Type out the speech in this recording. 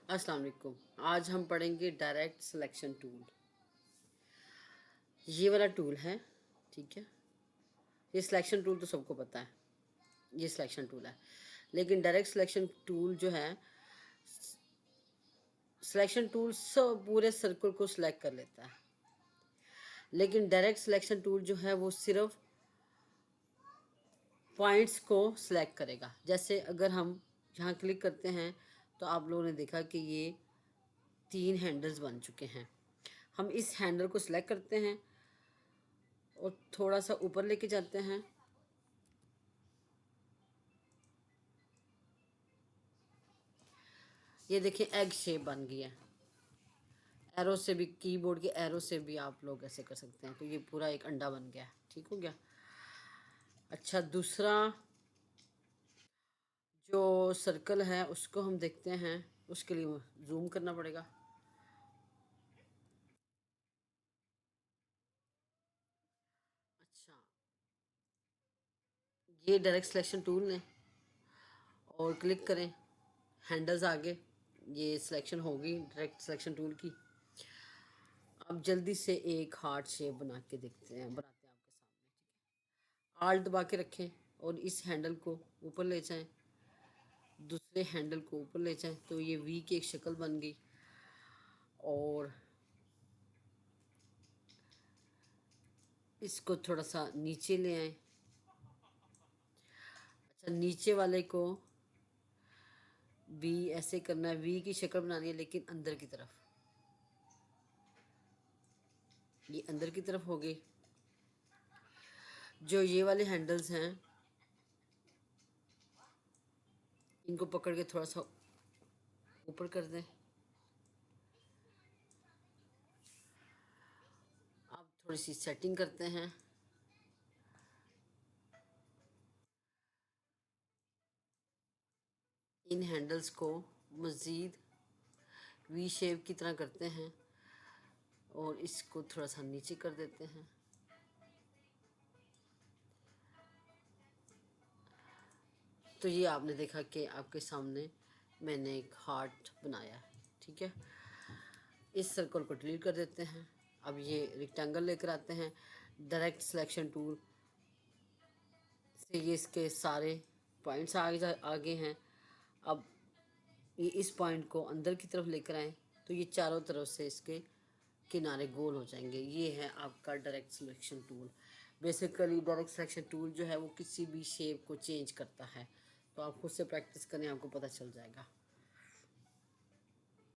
अस्सलाम वालेकुम। आज हम पढ़ेंगे डायरेक्ट सिलेक्शन टूल। ये वाला टूल है, ठीक है। ये सिलेक्शन टूल तो सबको पता है, ये सिलेक्शन टूल है। लेकिन डायरेक्ट सिलेक्शन टूल जो है, सिलेक्शन टूल सब पूरे सर्कल को सिलेक्ट कर लेता है। लेकिन डायरेक्ट सिलेक्शन टूल जो है वो सिर्फ पॉइंट्स को सिलेक्ट करेगा। जैसे अगर हम यहाँ क्लिक करते हैं तो आप लोगों ने देखा कि ये 3 हैंडल्स बन चुके हैं। हम इस हैंडल को सिलेक्ट करते हैं और थोड़ा सा ऊपर लेके जाते हैं। ये देखिए एग शेप बन गई है। एरो से भी, कीबोर्ड के एरो से भी आप लोग ऐसे कर सकते हैं। तो ये पूरा एक अंडा बन गया, ठीक हो गया। अच्छा, दूसरा जो सर्कल है उसको हम देखते हैं। उसके लिए जूम करना पड़ेगा। अच्छा, ये डायरेक्ट सिलेक्शन टूल ने, और क्लिक करें, हैंडल्स आगे, ये सिलेक्शन होगी डायरेक्ट सिलेक्शन टूल की। अब जल्दी से एक हार्ट शेप बना के देखते हैं, बनाते हैं आपके सामने, ठीक है। आल्ट दबा के रखें और इस हैंडल को ऊपर ले जाएं, दूसरे हैंडल को ऊपर ले जाएं, तो ये वी की एक शक्ल बन गई। और इसको थोड़ा सा नीचे ले आए। अच्छा, नीचे वाले को वी ऐसे करना है, वी की शक्ल बनानी है लेकिन अंदर की तरफ। ये अंदर की तरफ हो गए। जो ये वाले हैंडल्स हैं, इनको पकड़ के थोड़ा सा ऊपर कर दें। अब थोड़ी सी सेटिंग करते हैं। इन हैंडल्स को मज़ीद वी शेप की तरह करते हैं और इसको थोड़ा सा नीचे कर देते हैं। तो ये आपने देखा कि आपके सामने मैंने एक हार्ट बनाया है, ठीक है। इस सर्कल को डिलीट कर देते हैं। अब ये रेक्टेंगल लेकर आते हैं। डायरेक्ट सिलेक्शन टूल से ये इसके सारे पॉइंट्स आगे हैं। अब ये इस पॉइंट को अंदर की तरफ लेकर आएँ तो ये चारों तरफ से इसके किनारे गोल हो जाएंगे। ये है आपका direct selection tool. Basically direct selection tool जो है वो किसी भी शेप को चेंज करता है। तो आप खुद से प्रैक्टिस करें, आपको पता चल जाएगा।